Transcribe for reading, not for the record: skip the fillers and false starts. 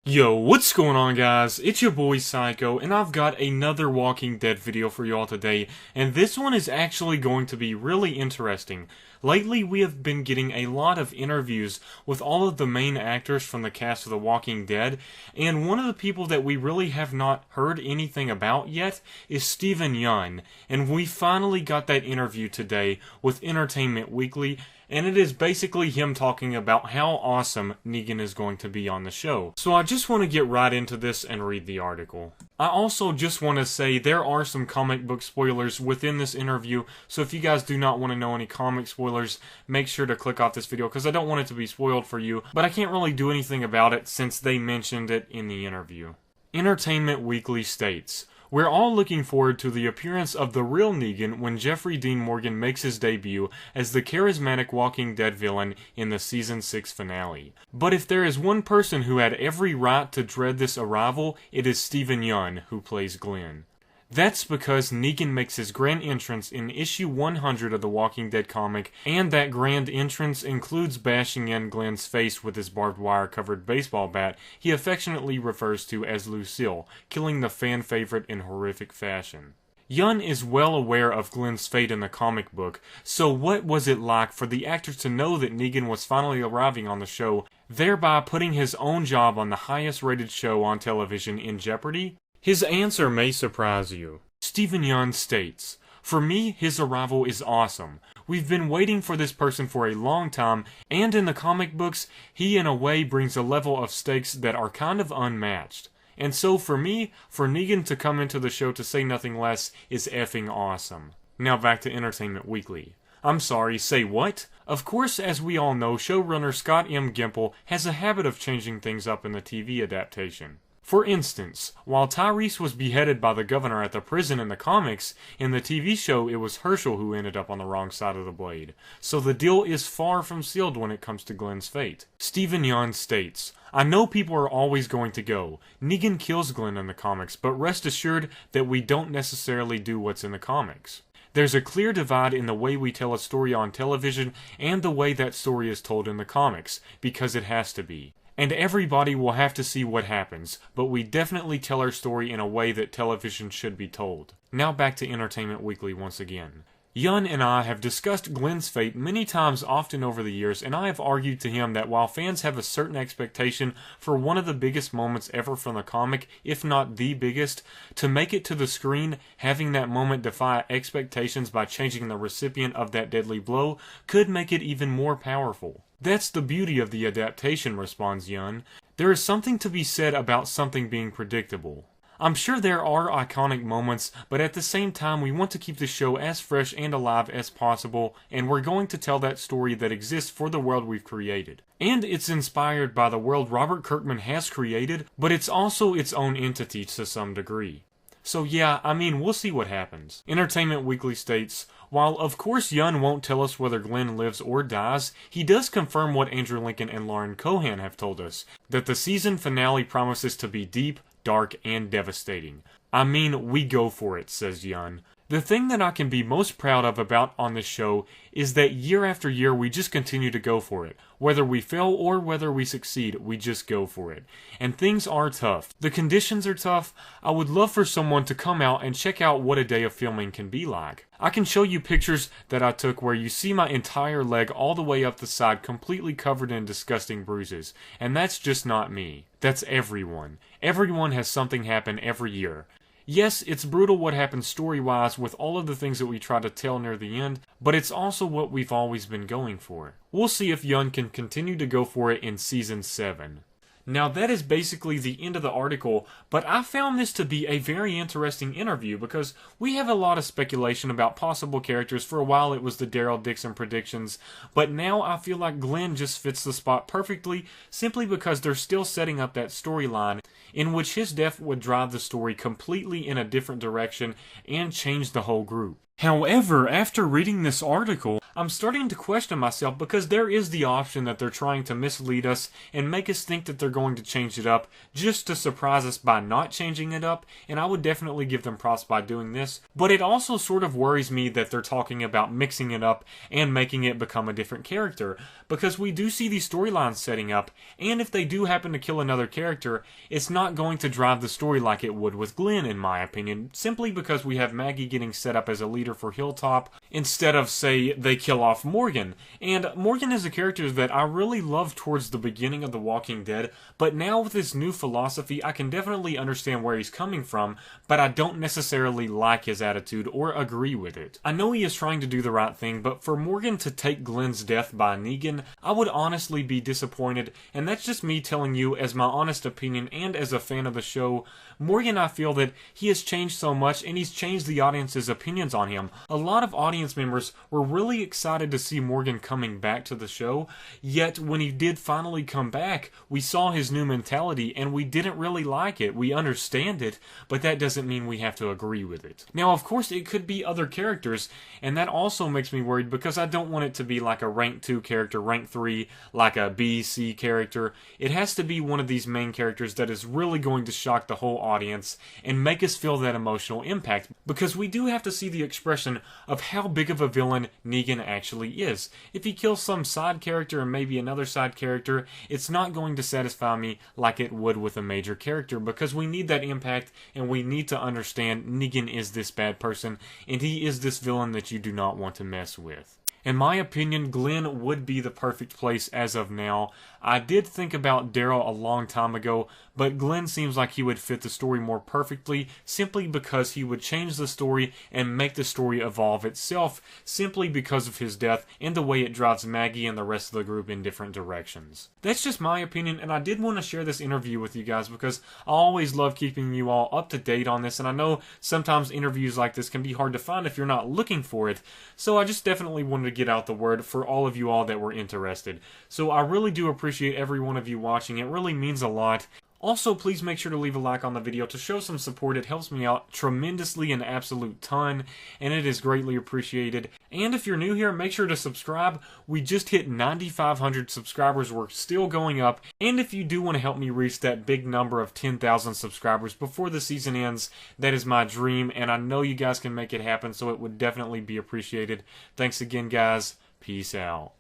Yo, what's going on, guys? It's your boy Psycho, and I've got another Walking Dead video for you all today, and this one is actually going to be really interesting. Lately, we have been getting a lot of interviews with all of the main actors from the cast of The Walking Dead, and one of the people that we really have not heard anything about yet is Yeun, and we finally got that interview today with Entertainment Weekly, and it is basically him talking about how awesome Negan is going to be on the show. So I just want to get right into this and read the article. I also just want to say there are some comic book spoilers within this interview, so if you guys do not want to know any comic spoilers, make sure to click off this video because I don't want it to be spoiled for you, but I can't really do anything about it since they mentioned it in the interview. Entertainment Weekly states, "We're all looking forward to the appearance of the real Negan when Jeffrey Dean Morgan makes his debut as the charismatic Walking Dead villain in the Season 6 finale. But if there is one person who had every right to dread this arrival, it is Yeun, who plays Glenn. That's because Negan makes his grand entrance in issue 100 of the Walking Dead comic, and that grand entrance includes bashing in Glenn's face with his barbed wire covered baseball bat he affectionately refers to as Lucille, killing the fan favorite in horrific fashion. Yeun is well aware of Glenn's fate in the comic book, so what was it like for the actor to know that Negan was finally arriving on the show, thereby putting his own job on the highest rated show on television in jeopardy? His answer may surprise you. Yeun states, "For me, his arrival is awesome. We've been waiting for this person for a long time, and in the comic books, he in a way brings a level of stakes that are kind of unmatched. And so for me, for Negan to come into the show to say nothing less is effing awesome." Now back to Entertainment Weekly. I'm sorry, say what? Of course, as we all know, showrunner Scott M. Gimple has a habit of changing things up in the TV adaptation. For instance, while Tyrese was beheaded by the governor at the prison in the comics, in the TV show it was Herschel who ended up on the wrong side of the blade. So the deal is far from sealed when it comes to Glenn's fate. Yeun states, "I know people are always going to go. Negan kills Glenn in the comics, but rest assured that we don't necessarily do what's in the comics. There's a clear divide in the way we tell a story on television and the way that story is told in the comics, because it has to be. And everybody will have to see what happens, but we definitely tell our story in a way that television should be told." Now back to Entertainment Weekly once again. Yeun and I have discussed Glenn's fate many times often over the years, and I have argued to him that while fans have a certain expectation for one of the biggest moments ever from the comic, if not the biggest, to make it to the screen, having that moment defy expectations by changing the recipient of that deadly blow could make it even more powerful. "That's the beauty of the adaptation," responds Yeun. "There is something to be said about something being predictable. I'm sure there are iconic moments, but at the same time we want to keep the show as fresh and alive as possible, and we're going to tell that story that exists for the world we've created. And it's inspired by the world Robert Kirkman has created, but it's also its own entity to some degree. So yeah, I mean, we'll see what happens." Entertainment Weekly states, "While of course Yeun won't tell us whether Glenn lives or dies, he does confirm what Andrew Lincoln and Lauren Cohan have told us, that the season finale promises to be deep, dark, and devastating. I mean, we go for it," says Yeun. "The thing that I can be most proud of about on this show is that year after year we just continue to go for it. Whether we fail or whether we succeed, we just go for it. And things are tough. The conditions are tough. I would love for someone to come out and check out what a day of filming can be like. I can show you pictures that I took where you see my entire leg all the way up the side completely covered in disgusting bruises. And that's just not me. That's everyone. Everyone has something happen every year. Yes, it's brutal what happens story-wise with all of the things that we try to tell near the end, but it's also what we've always been going for. We'll see if Yeun can continue to go for it in Season 7. Now that is basically the end of the article, but I found this to be a very interesting interview because we have a lot of speculation about possible characters. For a while it was the Daryl Dixon predictions, but now I feel like Glenn just fits the spot perfectly simply because they're still setting up that storyline in which his death would drive the story completely in a different direction and change the whole group. However, after reading this article, I'm starting to question myself because there is the option that they're trying to mislead us and make us think that they're going to change it up just to surprise us by not changing it up, and I would definitely give them props by doing this. But it also sort of worries me that they're talking about mixing it up and making it become a different character, because we do see these storylines setting up, and if they do happen to kill another character, it's not going to drive the story like it would with Glenn, in my opinion, simply because we have Maggie getting set up as a leader for Hilltop instead of, say, they kill off Morgan. And Morgan is a character that I really loved towards the beginning of The Walking Dead, but now with his new philosophy, I can definitely understand where he's coming from, but I don't necessarily like his attitude or agree with it. I know he is trying to do the right thing, but for Morgan to take Glenn's death by Negan, I would honestly be disappointed, and that's just me telling you as my honest opinion and as a fan of the show. Morgan, I feel that he has changed so much, and he's changed the audience's opinions on him. A lot of audience members were really excited to see Morgan coming back to the show, yet when he did finally come back, we saw his new mentality, and we didn't really like it. We understand it, but that doesn't mean we have to agree with it. Now, of course, it could be other characters, and that also makes me worried because I don't want it to be like a rank 2 character, rank 3, like a B, C character. It has to be one of these main characters that is really going to shock the whole audience and make us feel that emotional impact, because we do have to see the expression of how big of a villain Negan actually is. If he kills some side character and maybe another side character, it's not going to satisfy me like it would with a major character, because we need that impact and we need to understand Negan is this bad person and he is this villain that you do not want to mess with. In my opinion, Glenn would be the perfect place as of now. I did think about Daryl a long time ago, but Glenn seems like he would fit the story more perfectly simply because he would change the story and make the story evolve itself simply because of his death and the way it drives Maggie and the rest of the group in different directions. That's just my opinion, and I did want to share this interview with you guys because I always love keeping you all up to date on this, and I know sometimes interviews like this can be hard to find if you're not looking for it, so I just definitely wanted to get out the word for all of you all that were interested. So I really do appreciate every one of you watching. It really means a lot. Also, please make sure to leave a like on the video to show some support. It helps me out tremendously, an absolute ton, and it is greatly appreciated. And if you're new here, make sure to subscribe. We just hit 9,500 subscribers. We're still going up. And if you do want to help me reach that big number of 10,000 subscribers before the season ends, that is my dream, and I know you guys can make it happen, so it would definitely be appreciated. Thanks again, guys. Peace out.